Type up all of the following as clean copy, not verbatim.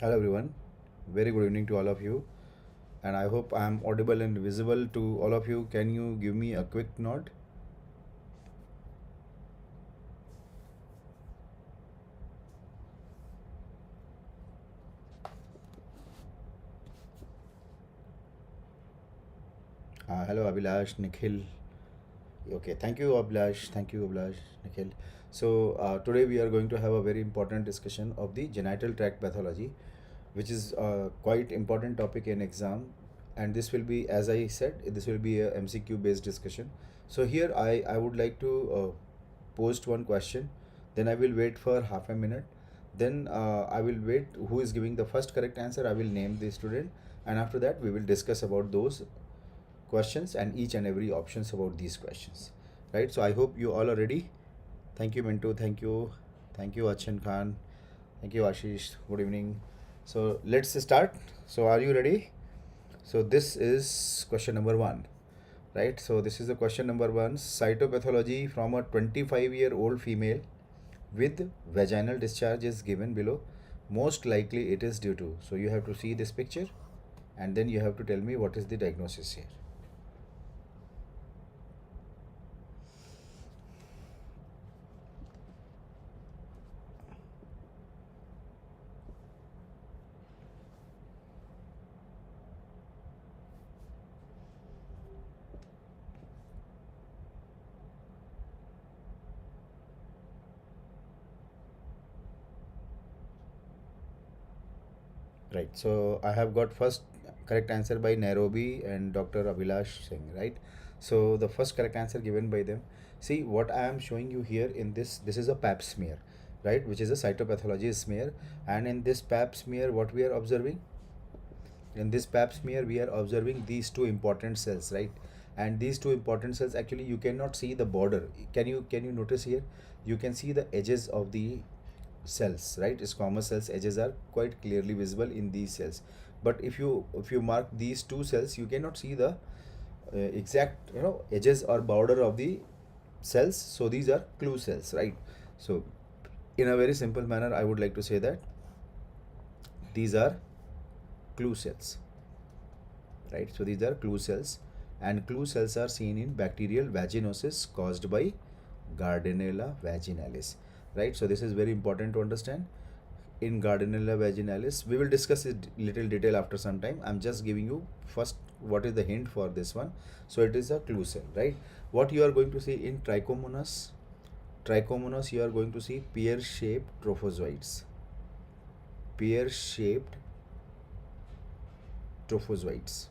Hello everyone, very good evening to all of you, and I hope I am audible and visible to all of you. Can you give me a quick nod? Hello Abhilash, Nikhil. Okay, thank you Abhilash, Nikhil. So today we are going to have a very important discussion of the genital tract pathology, which is a quite important topic in exam, and this will be, as I said, this will be a MCQ based discussion. So here I would like to post one question, then I will wait for half a minute, then I will wait who is giving the first correct answer. I will name the student, and after that we will discuss about those questions and each and every options about these questions, right? So I hope you all are ready. Thank you Mintu, thank you Achin Khan, thank you Ashish, good evening. So let's start. So are you ready? So this is question number 1, right? So this is the question number 1: cytopathology from a 25-year-old female with vaginal discharge is given below. Most likely it is due to. So you have to see this picture and then you have to tell me what is the diagnosis here. Right. So I have got first correct answer by Nairobi and Dr. Abhilash Singh, right? So the first correct answer given by them. See what I am showing you here in this. This is a Pap smear, right? Which is a cytopathology smear. And in this Pap smear, what we are observing? In this Pap smear, we are observing these two important cells, right? And these two important cells, actually, you cannot see the border. Can you notice here? You can see the edges of the cells, right? Squamous cells edges are quite clearly visible in these cells, but if you mark these two cells, you cannot see the exact edges or border of the cells. So these are clue cells, right? So in a very simple manner, I would like to say that these are clue cells, right? So these are clue cells, and clue cells are seen in bacterial vaginosis caused by Gardnerella vaginalis, right? So this is very important to understand. In Gardnerella vaginalis, we will discuss it little detail after some time. I'm just giving you first what is the hint for this one. So it is a clue cell, right? What you are going to see in Trichomonas, you are going to see pear-shaped trophozoites, pear-shaped trophozoites,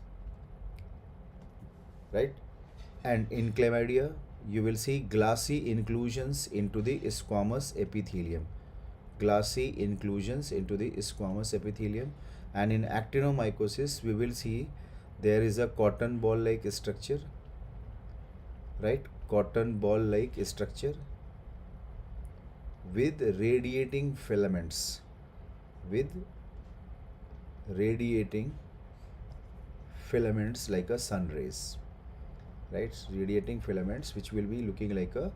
right? And in Chlamydia, you will see glassy inclusions into the squamous epithelium, glassy inclusions into the squamous epithelium. And in actinomycosis, we will see there is a cotton ball like structure, right? Cotton ball like structure with radiating filaments, with radiating filaments like a sun rays, right? Radiating filaments which will be looking like a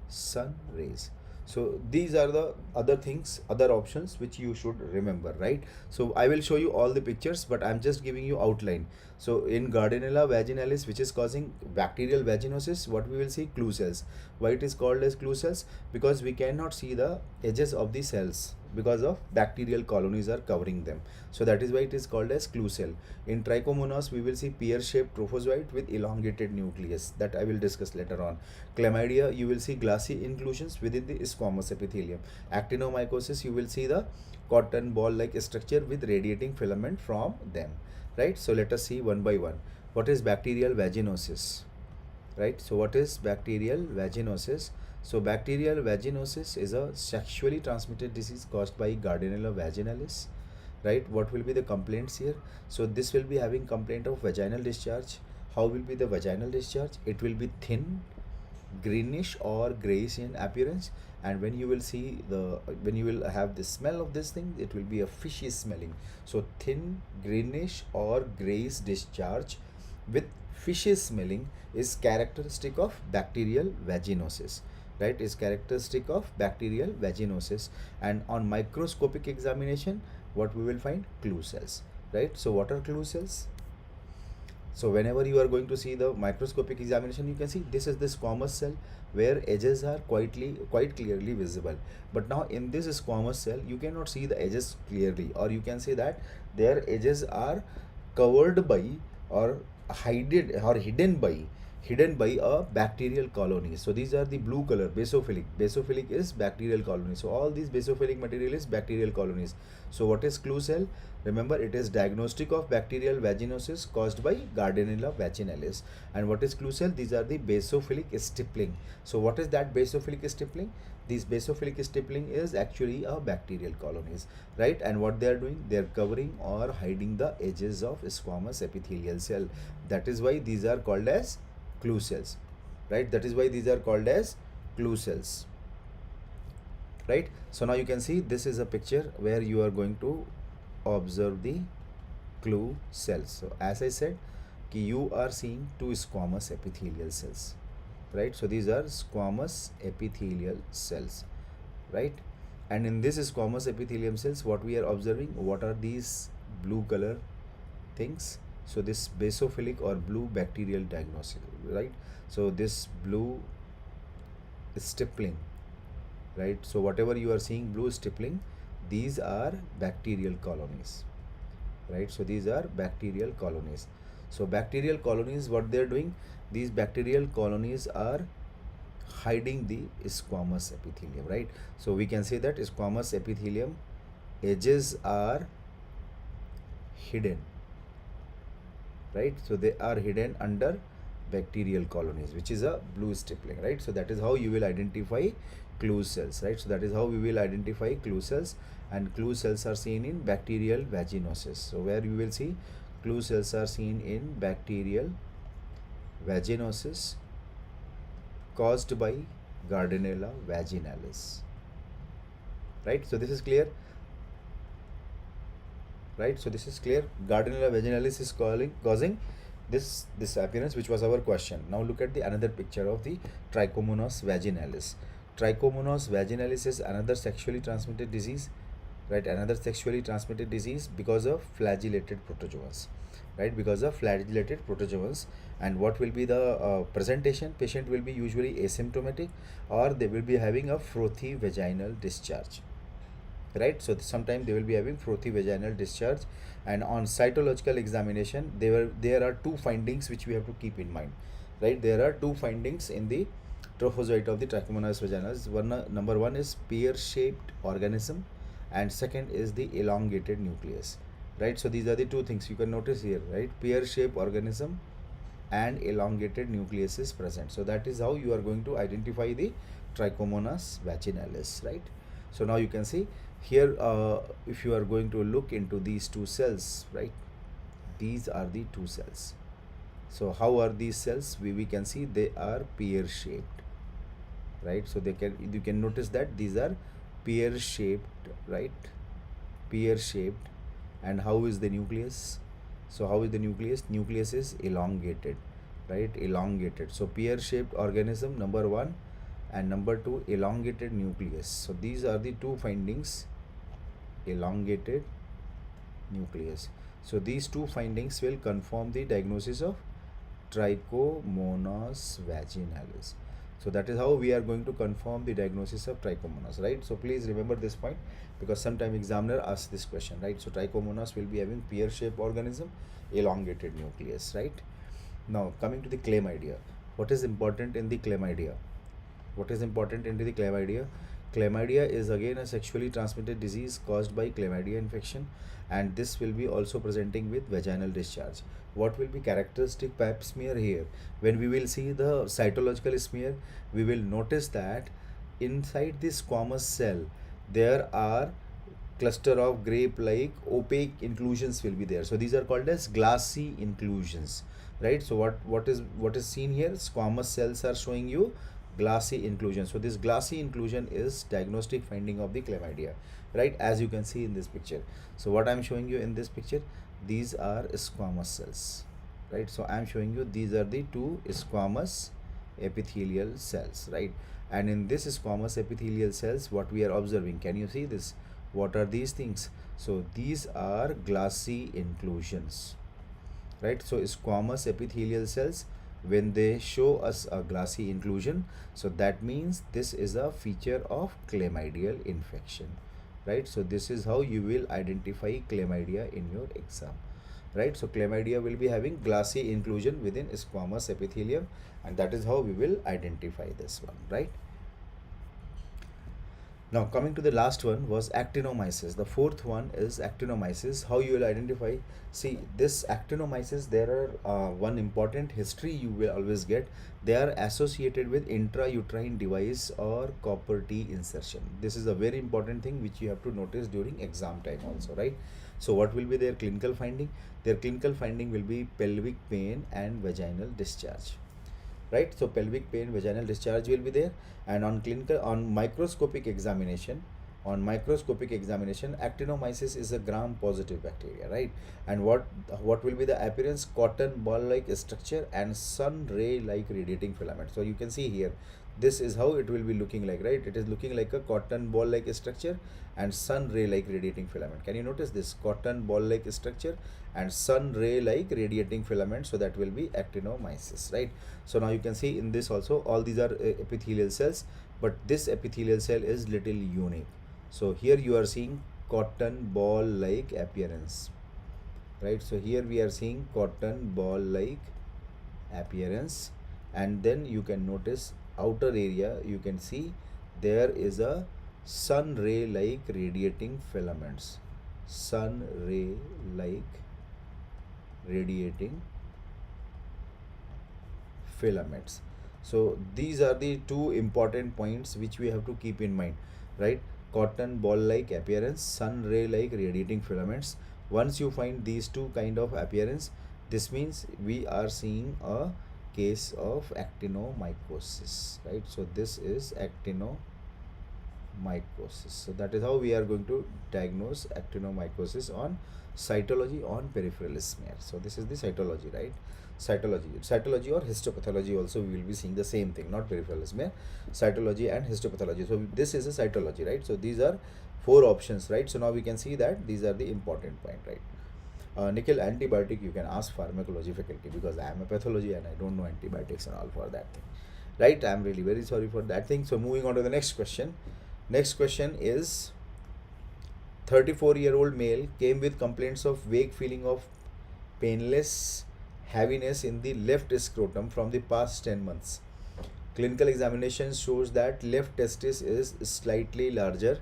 sun rays. So these are the other things, other options which you should remember, right? So I will show you all the pictures, but I'm just giving you outline. So in Gardnerella vaginalis, which is causing bacterial vaginosis, what we will see? Clue cells. Why it is called as clue cells? Because we cannot see the edges of the cells because of bacterial colonies are covering them. So that is why it is called as clue cell. In Trichomonas, we will see pear-shaped trophozoite with elongated nucleus, that I will discuss later on. Chlamydia, you will see glassy inclusions within the squamous epithelium. Actinomycosis, you will see the cotton ball like structure with radiating filament from them, right? So let us see one by one. What is bacterial vaginosis, right? So what is bacterial vaginosis? So bacterial vaginosis is a sexually transmitted disease caused by Gardnerella vaginalis, right? What will be the complaints here? So this will be having complaint of vaginal discharge. How will be the vaginal discharge? It will be thin, greenish or grayish in appearance, and when you will see when you will have the smell of this thing, it will be a fishy smelling. So thin, greenish or grayish discharge with fishy smelling is characteristic of bacterial vaginosis, right? Is characteristic of bacterial vaginosis. And on microscopic examination, what we will find? Clue cells, right? So what are clue cells? So whenever you are going to see the microscopic examination, you can see this is the squamous cell where edges are quite clearly visible. But now in this squamous cell, you cannot see the edges clearly, or you can say that their edges are covered by or hidden by a bacterial colony. So these are the blue color basophilic. Basophilic is bacterial colony. So all these basophilic material is bacterial colonies. So what is clue cell? Remember, it is diagnostic of bacterial vaginosis caused by Gardnerella vaginalis. And what is clue cell? These are the basophilic stippling. So what is that basophilic stippling? This basophilic stippling is actually a bacterial colonies, right? And what they are doing? They are covering or hiding the edges of squamous epithelial cell. That is why these are called as clue cells, right? That is why these are called as clue cells, right? So now you can see this is a picture where you are going to observe the clue cells. So as I said, you are seeing two squamous epithelial cells, right? So these are squamous epithelial cells, right? And in this squamous epithelium cells, what we are observing? What are these blue color things? So this basophilic or blue bacterial diagnosis, right? So this blue stippling, right? So whatever you are seeing blue stippling, these are bacterial colonies, right? So these are bacterial colonies. So bacterial colonies, what they are doing? These bacterial colonies are hiding the squamous epithelium, right? So we can say that squamous epithelium edges are hidden, right? So they are hidden under bacterial colonies, which is a blue stippling, right? So that is how you will identify clue cells, right? So that is how we will identify clue cells, and clue cells are seen in bacterial vaginosis. So where you will see clue cells are seen in bacterial vaginosis caused by Gardnerella vaginalis, right? So this is clear, right? So this is clear. Gardnerella vaginalis is causing this appearance, which was our question. Now look at the another picture of the Trichomonas vaginalis. Trichomonas vaginalis is another sexually transmitted disease, right? Another sexually transmitted disease because of flagellated protozoans, right? Because of flagellated protozoans. And what will be the presentation? Patient will be usually asymptomatic, or they will be having a frothy vaginal discharge, right? So sometimes they will be having frothy vaginal discharge. And on cytological examination, there are two findings which we have to keep in mind, right? There are two findings in the trophozoite of the Trichomonas vaginalis. Number one is pear-shaped organism, and second is the elongated nucleus, right? So these are the two things you can notice here, right? Pear-shaped organism and elongated nucleus is present. So that is how you are going to identify the Trichomonas vaginalis, right? So now you can see here, if you are going to look into these two cells, right? These are the two cells. So how are these cells? We can see they are pear-shaped, right? So you can notice that these are pear-shaped, right? Pear-shaped. And how is the nucleus? So how is the nucleus? Nucleus is elongated, right? Elongated. So pear-shaped organism, number one, and number two, elongated nucleus. So these are the two findings, elongated nucleus. So these two findings will confirm the diagnosis of Trichomonas vaginalis. So that is how we are going to confirm the diagnosis of Trichomonas, right? So please remember this point, because sometime examiner asks this question, right? So Trichomonas will be having pear-shaped organism, elongated nucleus, right? Now coming to the chlamydia. What is important in the chlamydia? What is important in the chlamydia? Chlamydia is again a sexually transmitted disease caused by chlamydia infection, and this will be also presenting with vaginal discharge. What will be characteristic pap smear here? When we will see the cytological smear, we will notice that inside this squamous cell there are cluster of grape-like opaque inclusions will be there. So these are called as glassy inclusions, right? So what is seen here? Squamous cells are showing you glassy inclusion. So this glassy inclusion is diagnostic finding of the chlamydia, right? As you can see in this picture. So what I'm showing you in this picture, these are squamous cells, right? So I'm showing you these are the two squamous epithelial cells, right? And in this squamous epithelial cells, what we are observing, can you see this? What are these things? So these are glassy inclusions, right? So squamous epithelial cells, when they show us a glassy inclusion, so that means this is a feature of chlamydial infection, right? So this is how you will identify chlamydia in your exam, right? So chlamydia will be having glassy inclusion within squamous epithelium, and that is how we will identify this one, right? Now coming to the last one was actinomyces. The fourth one is actinomyces. How you will identify? See, this actinomyces, there are one important history you will always get. They are associated with intrauterine device or copper T insertion. This is a very important thing which you have to notice during exam time also, right? So what will be their clinical finding? Their clinical finding will be pelvic pain and vaginal discharge, right? So pelvic pain, vaginal discharge will be there. And on clinical, on microscopic examination, actinomyces is a gram positive bacteria, right? And what will be the appearance? Cotton ball like structure and sun ray like radiating filament. So you can see here, this is how it will be looking like, right? It is looking like a cotton ball like structure and sun ray like radiating filament. Can you notice this? Cotton ball like structure and sun ray like radiating filament. So that will be actinomyces, right? So now you can see in this also, all these are epithelial cells, but this epithelial cell is little unique. So here you are seeing cotton ball like appearance, right? So here we are seeing cotton ball like appearance, and then you can notice outer area, you can see there is a sun ray like radiating filaments, sun ray like radiating filaments. So these are the two important points which we have to keep in mind, right? Cotton ball like appearance, sun ray like radiating filaments. Once you find these two kind of appearance, this means we are seeing a case of actinomycosis, right? So this is actinomycosis. So that is how we are going to diagnose actinomycosis on cytology on peripheral smear. So this is the cytology, right? Cytology or histopathology also we will be seeing the same thing, not peripheral smear, cytology and histopathology. So this is a cytology, right? So these are four options, right? So now we can see that these are the important point, right? Nickel, antibiotic you can ask pharmacology faculty, because I am a pathology and I don't know antibiotics and all for that thing, right? I am really very sorry for that thing. So moving on to the next question. Next question is, 34-year-old male came with complaints of vague feeling of painless heaviness in the left scrotum from the past 10 months. Clinical examination shows that left testis is slightly larger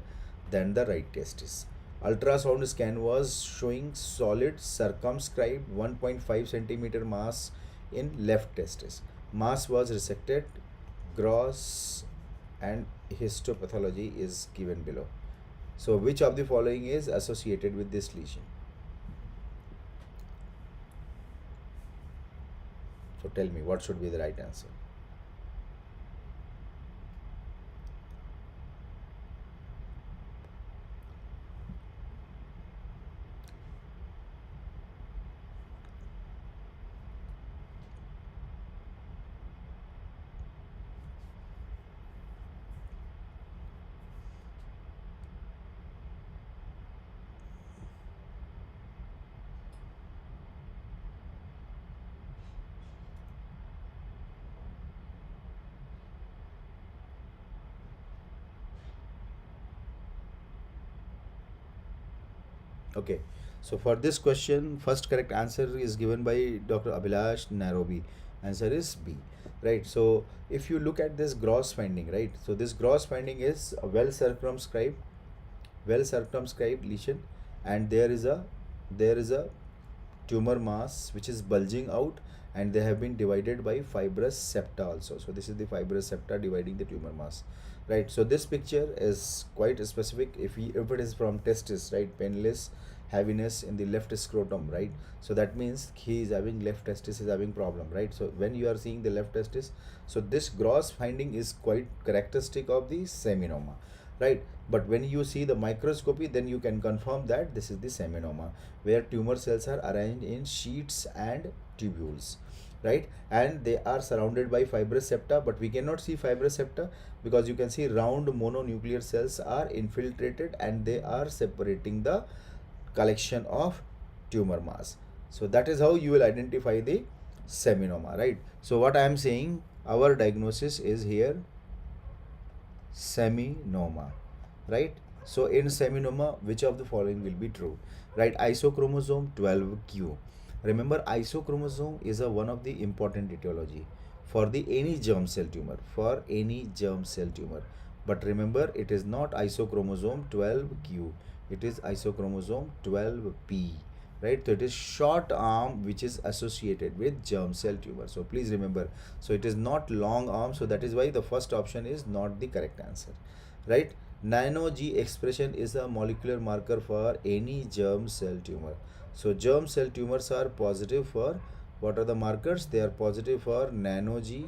than the right testis. Ultrasound scan was showing solid circumscribed 1.5 centimeter mass in left testis. Mass was resected. Gross and histopathology is given below. So which of the following is associated with this lesion? So tell me, what should be the right answer? Okay, so for this question, first correct answer is given by Dr. Abhilash Nairobi. Answer is B, right? So if you look at this gross finding, right? So this gross finding is a well circumscribed lesion, and there is a tumor mass which is bulging out, and they have been divided by fibrous septa also. So this is the fibrous septa dividing the tumor mass, right? So this picture is quite specific. If it is from testis, right, painless heaviness in the left scrotum, right? So that means he is having left testis is having problem, right? So when you are seeing the left testis, so this gross finding is quite characteristic of the seminoma, right? But when you see the microscopy, then you can confirm that this is the seminoma, where tumor cells are arranged in sheets and tubules. right? And they are surrounded by fibrous septa, but we cannot see fibrous septa because you can see round mononuclear cells are infiltrated and they are separating the collection of tumor mass. So that is how you will identify the seminoma, right? So what I am saying, our diagnosis is here seminoma, right? So in seminoma, which of the following will be true, right? Isochromosome 12q. Remember, isochromosome is a one of the important etiology for the any germ cell tumor, for any germ cell tumor. But remember, it is not isochromosome 12q, it is isochromosome 12p, right? So it is short arm which is associated with germ cell tumor. So please remember, so it is not long arm, so that is why the first option is not the correct answer, right? Nano G expression is a molecular marker for any germ cell tumor. So germ cell tumors are positive for, what are the markers? They are positive for nano G,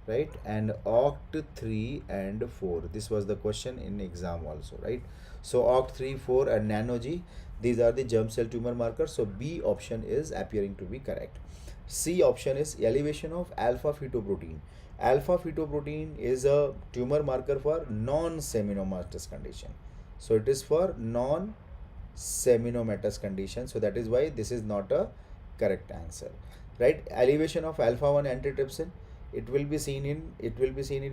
right, and oct3 and 4. This was the question in exam also, right? So oct3, 4 and nano G, these are the germ cell tumor markers. So B option is appearing to be correct. C option is elevation of alpha fetoprotein. Alpha fetoprotein is a tumor marker for non-seminomatous condition. So it is for non-seminomatous condition. So that is why this is not a correct answer, right? Elevation of alpha 1 antitrypsin, it will be seen in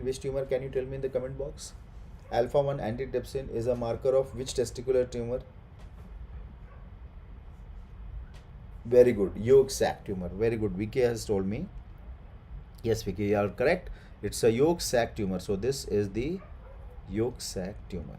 which tumor? Can you tell me in the comment box? Alpha 1 antitrypsin is a marker of which testicular tumor? Very good, yolk sac tumor. Very good, Vicky has told me. Yes, Vicky, you are correct. It's a yolk sac tumor. So this is the yolk sac tumor.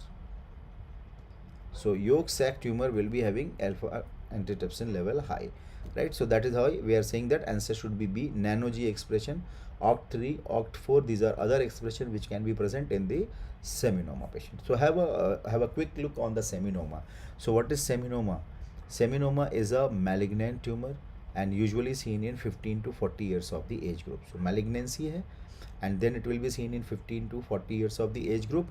So yolk sac tumor will be having alpha antitrypsin level high, right? So that is how we are saying that answer should be B. Nano G expression, oct3, oct4, these are other expression which can be present in the seminoma patient. So have a quick look on the seminoma. So what is seminoma? Seminoma is a malignant tumor and usually seen in 15 to 40 years of the age group. So malignancy hai, and then it will be seen in 15 to 40 years of the age group.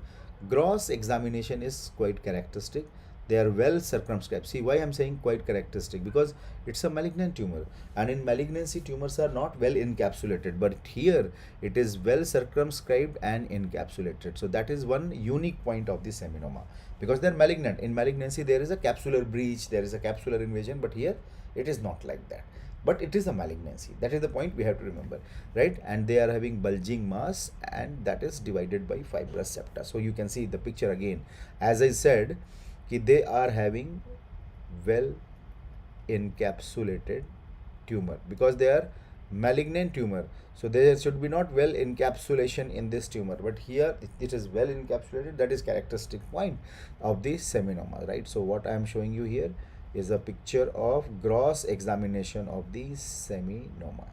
Gross examination is quite characteristic. They are well circumscribed. See why I'm saying quite characteristic, because it's a malignant tumor, and in malignancy tumors are not well encapsulated, but here it is well circumscribed and encapsulated. So that is one unique point of the seminoma, because they're malignant. In malignancy there is a capsular breach, there is a capsular invasion, but here it is not like that, but it is a malignancy. That is the point we have to remember, right? And they are having bulging mass, and that is divided by fibrous septa. So you can see the picture again. As I said, they are having well encapsulated tumor because they are malignant tumor. So there should be not well encapsulation in this tumor, but here it is well encapsulated. That is characteristic point of the seminoma, right? So what I am showing you here is a picture of gross examination of the seminoma,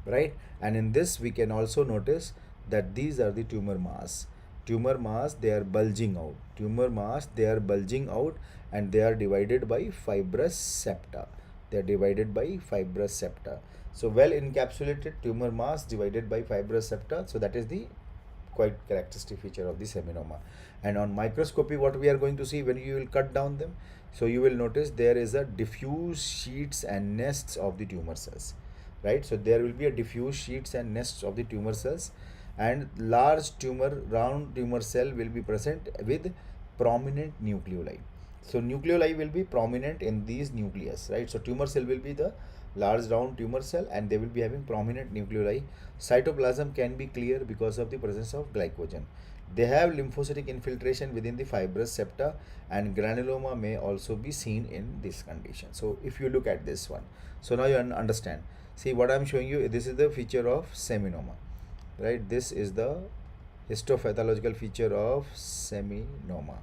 right? And in this we can also notice that these are the tumor mass. Tumor mass, they are bulging out. Tumor mass, they are bulging out, and they are divided by fibrous septa. They are divided by fibrous septa. So well encapsulated tumor mass divided by fibrous septa. So that is the quite characteristic feature of the seminoma. And on microscopy, what we are going to see when you will cut down them, so you will notice there is a diffuse sheets and nests of the tumor cells, right? So there will be a diffuse sheets and nests of the tumor cells, and large tumor, round tumor cell will be present with prominent nucleoli. So nucleoli will be prominent in these nucleus, right? So tumor cell will be the large round tumor cell, and they will be having prominent nucleoli. Cytoplasm can be clear because of the presence of glycogen. They have lymphocytic infiltration within the fibrous septa, and granuloma may also be seen in this condition. So if you look at this one, so now you understand. See what I'm showing you, this is the feature of seminoma, right? This is the histopathological feature of seminoma.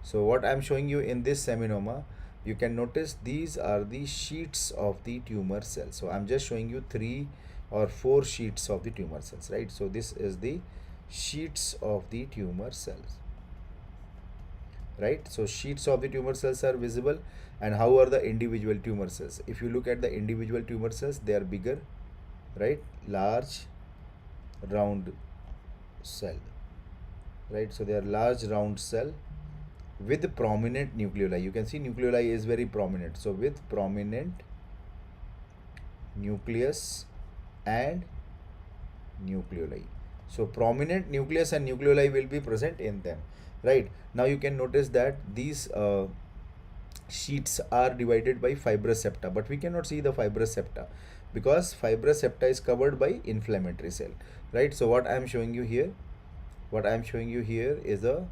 So what I'm showing you in this seminoma, you can notice these are the sheets of the tumor cells. So I'm just showing you 3 or 4 sheets of the tumor cells, right? So this is the sheets of the tumor cells, right? So sheets of the tumor cells are visible. And how are the individual tumor cells? If you look at the individual tumor cells, they are bigger, right? Large round cell, right? So they are large round cell with prominent nucleoli. You can see nucleoli is very prominent. So with prominent nucleus and nucleoli. So prominent nucleus and nucleoli will be present in them, right? Now you can notice that these sheets are divided by fibrous septa, but we cannot see the fibrous septa because fibrous septa is covered by inflammatory cell, right? So what I am showing you here, is a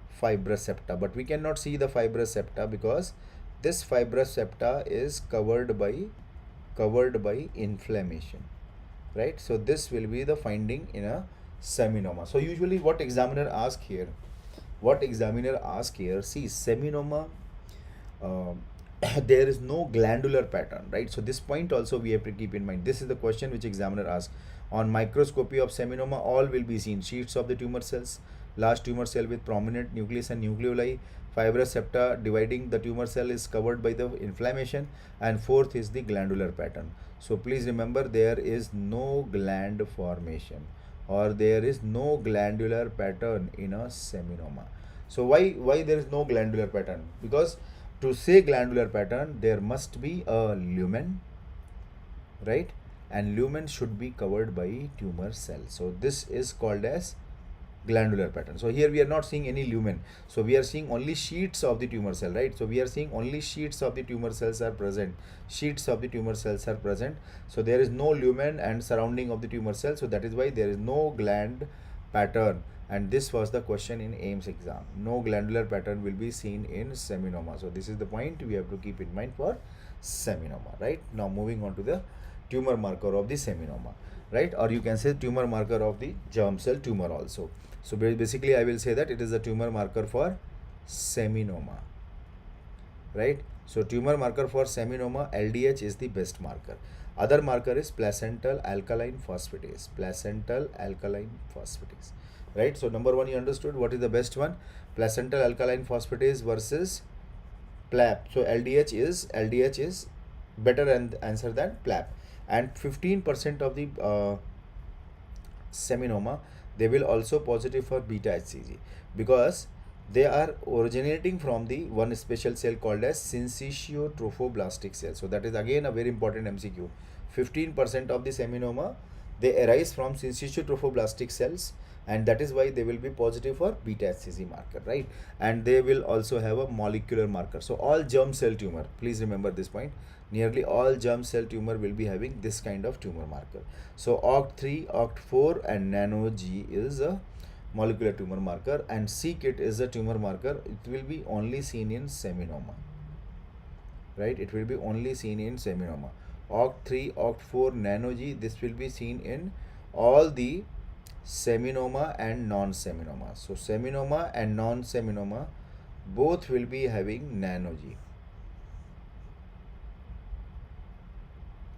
fibrous septa, but we cannot see the fibrous septa because this fibrous septa is covered by inflammation, right? So this will be the finding in a seminoma. So usually what examiner ask here, see, seminoma, uh, there is no glandular pattern, right? So this point also we have to keep in mind. This is the question which examiner asks. On microscopy of seminoma, all will be seen: sheets of the tumor cells, large tumor cell with prominent nucleus and nucleoli, fibrous septa dividing the tumor cell is covered by the inflammation, and fourth is the glandular pattern. So please remember, there is no gland formation or there is no glandular pattern in a seminoma. So why there is no glandular pattern? Because to say glandular pattern, there must be a lumen, right? And lumen should be covered by tumor cell. So this is called as glandular pattern. So here we are not seeing any lumen. So we are seeing only sheets of the tumor cell, right? So we are seeing only sheets of the tumor cells are present. Sheets of the tumor cells are present. So there is no lumen and surrounding of the tumor cell. So that is why there is no gland pattern. And this was the question in AIMS exam. No glandular pattern will be seen in seminoma. So this is the point we have to keep in mind for seminoma, right? Now moving on to the tumor marker of the seminoma, right? Or you can say tumor marker of the germ cell tumor also. So basically I will say that it is a tumor marker for seminoma, right? So tumor marker for seminoma, LDH is the best marker. Other marker is placental alkaline phosphatase. Right? So number one, you understood what is the best one? Placental alkaline phosphatase versus PLAP. So LDH is better answer than PLAP. And 15% of the seminoma, they will also positive for beta HCG because they are originating from the one special cell called as syncytial trophoblastic cell. So that is again a very important MCQ. 15% of the seminoma, they arise from syncytial trophoblastic cells, and that is why they will be positive for beta HCG marker, right? And they will also have a molecular marker. So all germ cell tumor, please remember this point, nearly all germ cell tumor will be having this kind of tumor marker. So OCT3, OCT4 and nano G is a molecular tumor marker, and c-KIT is a tumor marker. It will be only seen in seminoma, right? It will be only seen in seminoma. OCT3, OCT4, nano G, this will be seen in all the seminoma and non-seminoma. So seminoma and non-seminoma both will be having nano G,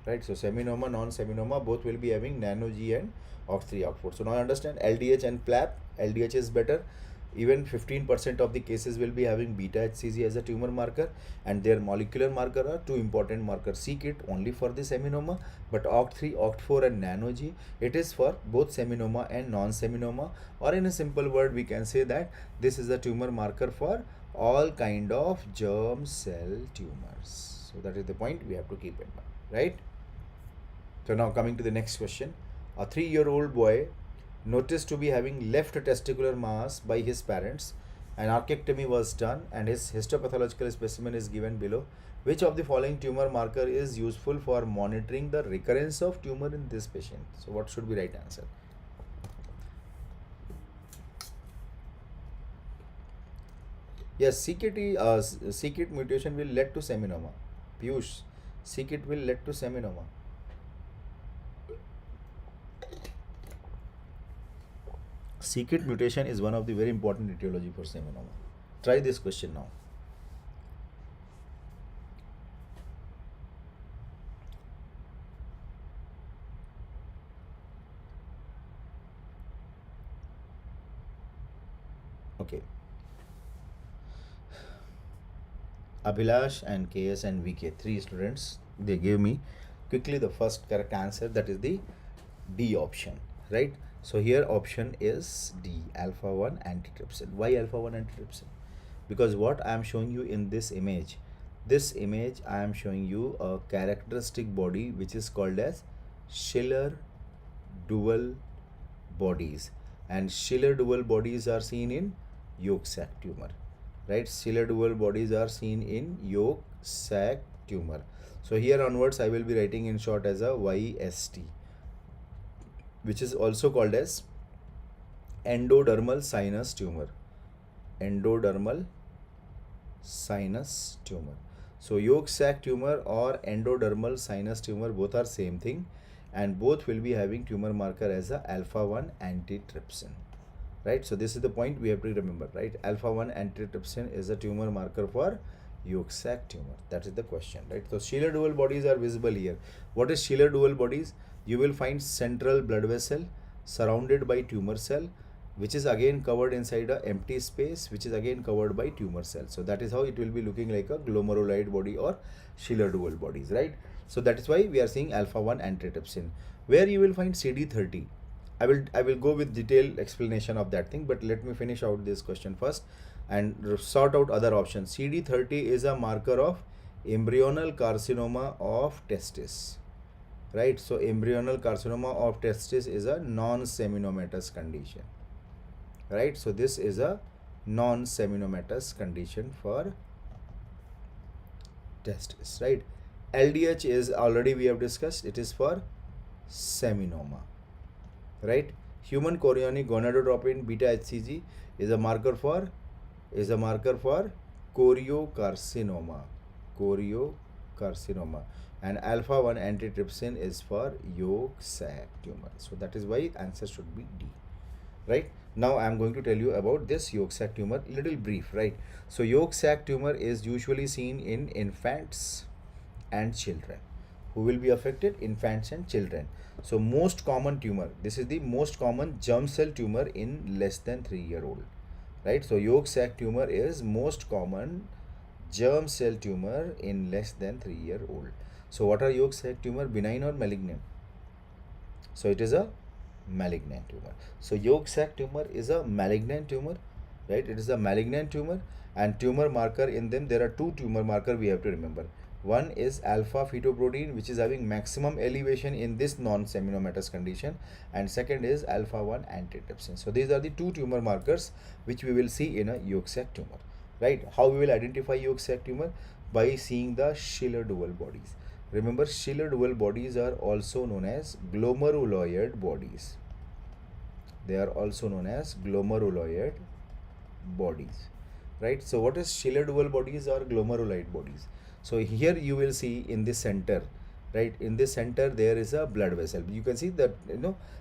right? So seminoma, non-seminoma both will be having nano G and OCT3, OCT4. So now understand LDH and PLAP. LDH is better. Even 15% of the cases will be having beta HCG as a tumor marker, and their molecular marker are two important markers. c-KIT only for the seminoma, but OCT3, OCT4 and nano G, it is for both seminoma and non-seminoma. Or in a simple word, we can say that this is a tumor marker for all kind of germ cell tumors. So that is the point we have to keep in mind, right? So now coming to the next question. A 3-year-old boy noticed to be having left testicular mass by his parents. An archectomy was done and his histopathological specimen is given below. Which of the following tumor marker is useful for monitoring the recurrence of tumor in this patient? So what should be right answer? Yes, c-KIT mutation will lead to seminoma. Piyush, c-KIT will lead to seminoma. c-KIT mutation is one of the very important etiology for seminoma. Try this question now. Okay. Abhilash and KS and VK, 3 students, they gave me quickly the first correct answer, that is the D option, right? So here option is D, alpha 1 antitrypsin. Why alpha 1 antitrypsin? Because what I am showing you in this image, this image I am showing you a characteristic body which is called as Schiller dual bodies, and Schiller dual bodies are seen in yolk sac tumor, right? Schiller dual bodies are seen in yolk sac tumor. So here onwards I will be writing in short as a YST, which is also called as endodermal sinus tumor. Endodermal sinus tumor. So yolk sac tumor or endodermal sinus tumor, both are same thing, and both will be having tumor marker as a alpha 1 antitrypsin, right? So this is the point we have to remember, right? Alpha 1 antitrypsin is a tumor marker for yolk sac tumor. That is the question, right? So Schiller dual bodies are visible here. What is Schiller dual bodies? You will find central blood vessel surrounded by tumor cell, which is again covered inside a empty space, which is again covered by tumor cells. So that is how it will be looking like a glomerulite body or Schiller dual bodies, right? So that is why we are seeing alpha 1 antitrypsin. Where you will find CD30, I will go with detailed explanation of that thing, but let me finish out this question first and sort out other options. CD30 is a marker of embryonal carcinoma of testis, right? So embryonal carcinoma of testis is a non-seminomatous condition, right? So this is a non-seminomatous condition for testis, right? LDH is already we have discussed, it is for seminoma, right? Human chorionic gonadotropin beta HCG is a marker for choriocarcinoma, and alpha 1 antitrypsin is for yolk sac tumor. So that is why answer should be D, right? Now I am going to tell you about this yolk sac tumor, little brief, right? So yolk sac tumor is usually seen in infants and children. Who will be affected? Infants and children. So most common tumor, this is the most common germ cell tumor in less than 3-year-old, right? So yolk sac tumor is most common germ cell tumor in less than 3-year-old. So what are yolk sac tumor? Benign or malignant? So it is a malignant tumor. So yolk sac tumor is a malignant tumor, right? It is a malignant tumor, and tumor marker in them, there are two tumor marker we have to remember. One is alpha fetoprotein, which is having maximum elevation in this non-seminomatous condition, and second is alpha 1 antitrypsin. So these are the two tumor markers which we will see in a yolk sac tumor, right? How we will identify yolk sac tumor? By seeing the Schiller dual bodies. Remember, Schiller dual bodies are also known as glomeruloid bodies. They are also known as glomeruloid bodies, right? So what is Schiller dual bodies or glomeruloid bodies? So here you will see in the center, right? In the center there is a blood vessel. You can see that,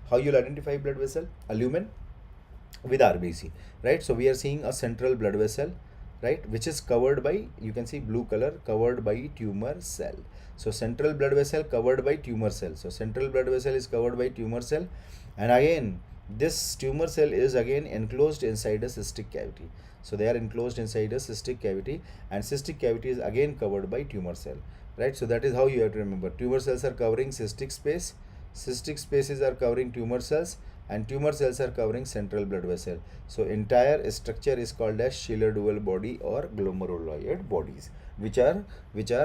how you'll identify blood vessel? A lumen with RBC, right? So we are seeing a central blood vessel, right, which is covered by, you can see blue color, covered by tumor cell. So central blood vessel covered by tumor cell. So central blood vessel is covered by tumor cell, and again this tumor cell is again enclosed inside a cystic cavity. So they are enclosed inside a cystic cavity, and cystic cavity is again covered by tumor cell, right? So that is how you have to remember. Tumor cells are covering cystic space, cystic spaces are covering tumor cells, and tumor cells are covering central blood vessel. So entire structure is called as Schiller dual body or glomeruloid bodies, which are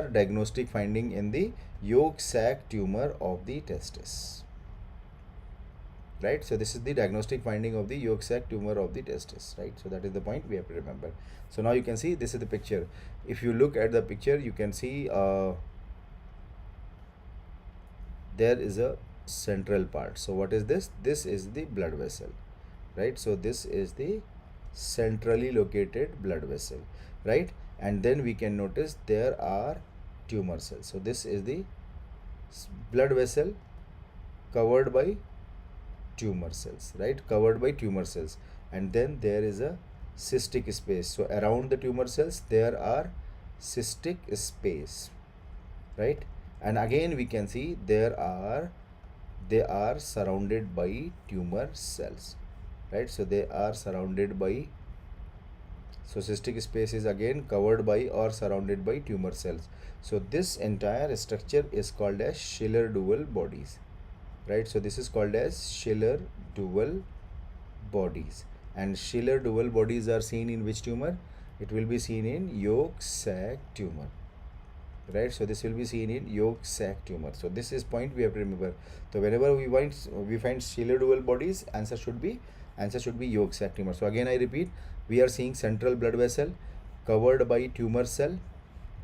diagnostic finding in the yolk sac tumor of the testis, right? So this is the diagnostic finding of the yolk sac tumor of the testis, right? So that is the point we have to remember. So now you can see this is the picture. If you look at the picture, you can see there is a central part. So what is this? This is the blood vessel, right? So this is the centrally located blood vessel, right? And then we can notice there are tumor cells. So this is the blood vessel covered by tumor cells, right? Covered by tumor cells, and then there is a cystic space. So around the tumor cells there are cystic space, right? And again we can see they are surrounded by tumor cells, right? So they are surrounded by, so cystic space is again covered by or surrounded by tumor cells. So this entire structure is called as Schiller dual bodies, right? So this is called as Schiller dual bodies, and Schiller dual bodies are seen in which tumor? It will be seen in yolk sac tumor, right? So this will be seen in yolk sac tumor. So this is point we have to remember. So whenever we find ciliary dual bodies, answer should be yolk sac tumor. So again I repeat, we are seeing central blood vessel covered by tumor cell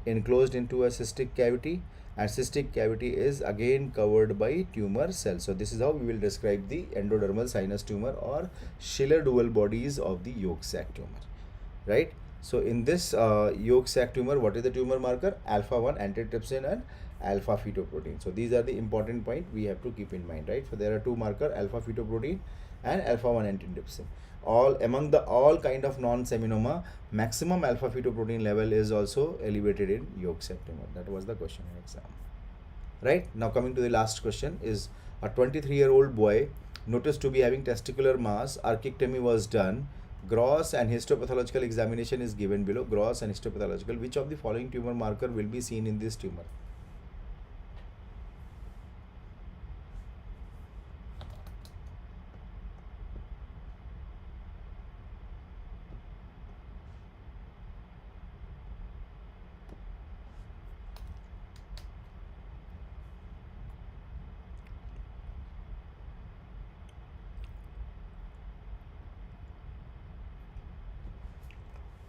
enclosed into a cystic cavity, and cystic cavity is again covered by tumor cell. So this is how we will describe the endodermal sinus tumor or ciliary dual bodies of the yolk sac tumor, right? So in this yolk sac tumor, what is the tumor marker? Alpha 1 antitrypsin and alpha fetoprotein. So these are the important point we have to keep in mind, right? So there are two marker, alpha fetoprotein and alpha 1 antitrypsin. All among the all kind of non-seminoma, maximum alpha fetoprotein level is also elevated in yolk sac tumor. That was the question in exam. Right, now coming to the last question is, a 23-year-old boy noticed to be having testicular mass, archectomy was done, gross and histopathological examination is given below. Gross and histopathological, which of the following tumor marker will be seen in this tumor?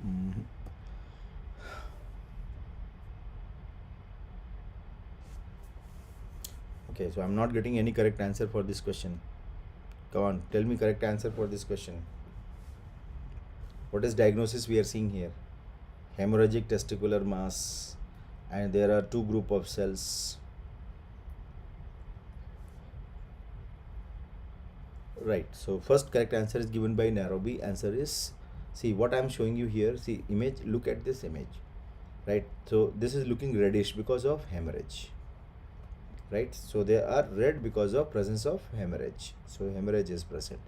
Mhm. Okay, so I'm not getting any correct answer for this question. Come on, tell me correct answer for this question. What is diagnosis we are seeing here? Hemorrhagic testicular mass, and there are two group of cells. Right, so first correct answer is given by Nairobi. Answer is, see what I'm showing you here. See image, look at this image, right? So this is looking reddish because of hemorrhage, right? So they are red because of presence of hemorrhage. So hemorrhage is present,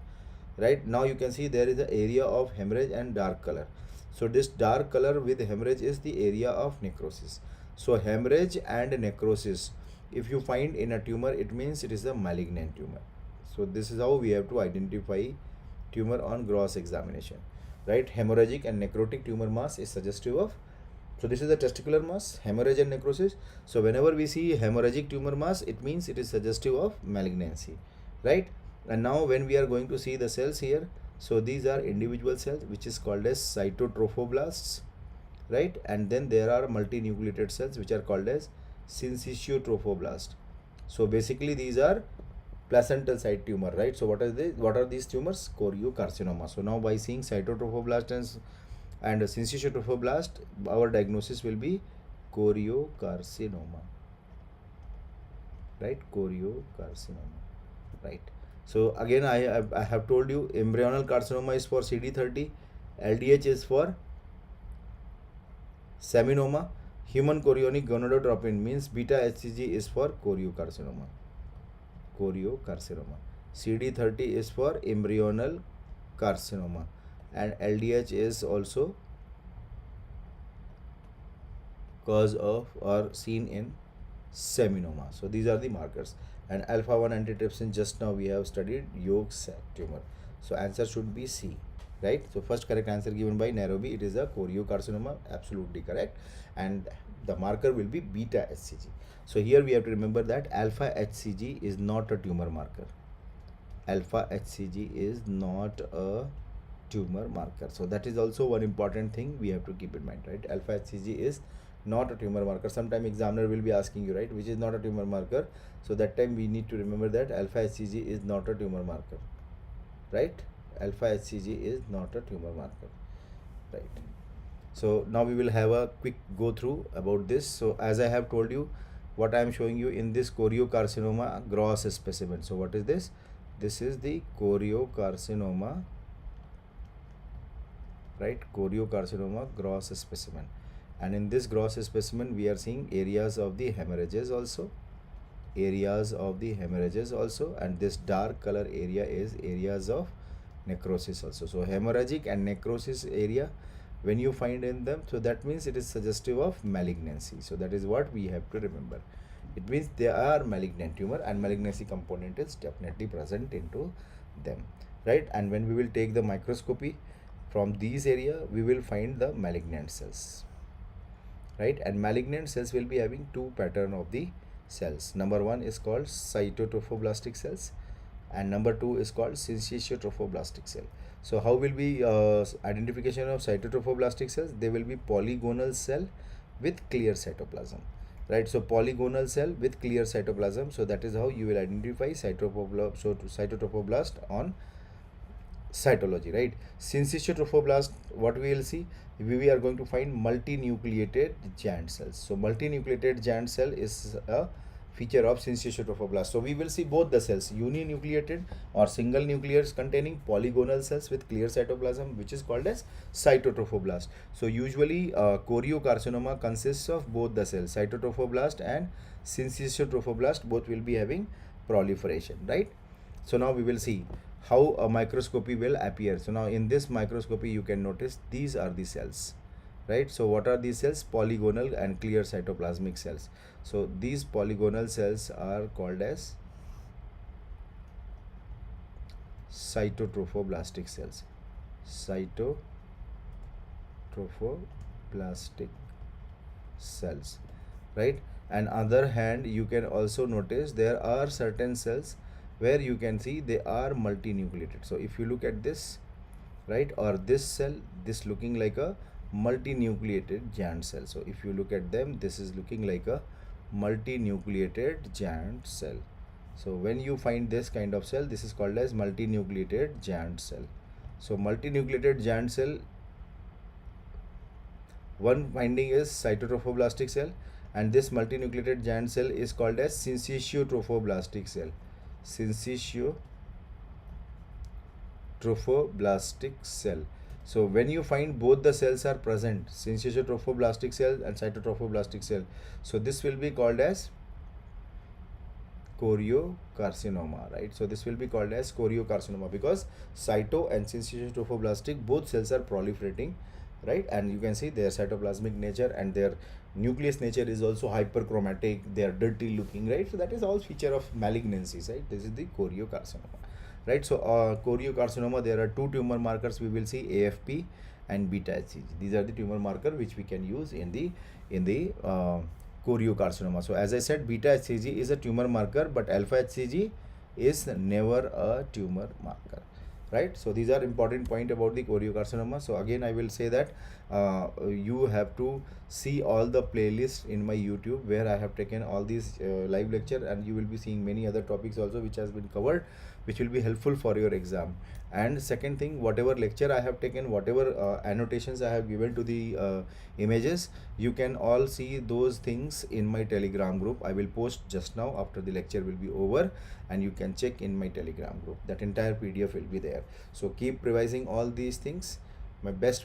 right? Now you can see there is an area of hemorrhage and dark color. So this dark color with hemorrhage is the area of necrosis. So hemorrhage and necrosis, if you find in a tumor, it means it is a malignant tumor. So this is how we have to identify tumor on gross examination, right? Hemorrhagic and necrotic tumor mass is suggestive of, so this is the testicular mass, hemorrhage and necrosis. So whenever we see hemorrhagic tumor mass, it means it is suggestive of malignancy, right? And now when we are going to see the cells here, so these are individual cells which is called as cytotrophoblasts, right? And then there are multinucleated cells which are called as syncytiotrophoblasts. So basically these are placental site tumor, right? So what are these tumors? Choriocarcinoma. So now by seeing cytotrophoblast and syncytiotrophoblasts, our diagnosis will be choriocarcinoma, right? Choriocarcinoma, right? So again I have told you, embryonal carcinoma is for CD30, LDH is for seminoma, human chorionic gonadotropin means beta HCG is for choriocarcinoma. CD30 is for embryonal carcinoma, and LDH is also cause of or seen in seminoma. So these are the markers. And alpha 1 antitrypsin, just now we have studied yolk sac tumor. So answer should be C, right? So first correct answer given by Nairobi, it is a choriocarcinoma, absolutely correct. And the marker will be beta HCG. So here we have to remember that alpha HCG is not a tumor marker. Alpha HCG is not a tumor marker. So that is also one important thing we have to keep in mind, right? Alpha HCG is not a tumor marker. Sometime examiner will be asking you, right, which is not a tumor marker. So that time we need to remember that alpha HCG is not a tumor marker, right? Alpha HCG is not a tumor marker, right? So now we will have a quick go through about this. So as I have told you, what I am showing you in this choriocarcinoma gross specimen. So what is this? This is the choriocarcinoma, right? Choriocarcinoma gross specimen. And in this gross specimen we are seeing areas of the hemorrhages also, and this dark color area is areas of necrosis also. So hemorrhagic and necrosis area, when you find in them, so that means it is suggestive of malignancy. So that is what we have to remember. It means they are malignant tumor and malignancy component is definitely present into them, right? And when we will take the microscopy from these area, we will find the malignant cells. right? And malignant cells will be having two pattern of the cells. Number one is called cytotrophoblastic cells, and number two is called syncytiotrophoblastic cell. So how will be identification of cytotrophoblastic cells? They will be polygonal cell with clear cytoplasm, right? So polygonal cell with clear cytoplasm. So that is how you will identify cytotrophoblast on cytology, right? Syncytiotrophoblasts, what we will see, we are going to find multinucleated giant cells. So multinucleated giant cell is a feature of syncytiotrophoblasts. So we will see both the cells, uninucleated or single nucleus containing polygonal cells with clear cytoplasm, which is called as cytotrophoblast. So usually choriocarcinoma consists of both the cells, cytotrophoblast and syncytiotrophoblastic, both will be having proliferation, right? So now we will see how a microscopy will appear. So now in this microscopy you can notice these are the cells, right? So what are these cells? Polygonal and clear cytoplasmic cells. So these polygonal cells are called as cytotrophoblastic cells. Cytotrophoblastic cells, right? And other hand, you can also notice there are certain cells where you can see they are multinucleated. So if you look at this, right, or this cell, this looking like a multinucleated giant cell. So if you look at them, this is looking like a multinucleated giant cell. So when you find this kind of cell, this is called as multinucleated giant cell. So multinucleated giant cell, one finding is cytotrophoblastic cell, and this multinucleated giant cell is called as syncytiotrophoblastic cell. Syncytiotrophoblastic cell. So when you find both the cells are present, syncytiotrophoblastic cell and cytotrophoblastic cell, so this will be called as choriocarcinoma, right? So this will be called as choriocarcinoma because cyto and syncytiotrophoblastic both cells are proliferating, right? And you can see their cytoplasmic nature and their nucleus nature is also hyperchromatic, they are dirty looking, right? So that is all feature of malignancies, right? This is the choriocarcinoma, right? So choriocarcinoma, there are two tumor markers we will see, AFP and beta HCG. These are the tumor marker which we can use in the choriocarcinoma. So as I said, beta HCG is a tumor marker, but alpha HCG is never a tumor marker, right? So these are important point about the choriocarcinoma. So again I will say that you have to see all the playlists in my YouTube where I have taken all these live lecture, and you will be seeing many other topics also which has been covered, which will be helpful for your exam. And second thing, whatever lecture I have taken, whatever annotations I have given to the images, you can all see those things in my Telegram group. I will post just now after the lecture will be over, and you can check in my Telegram group. That entire PDF will be there. So keep revising all these things. My best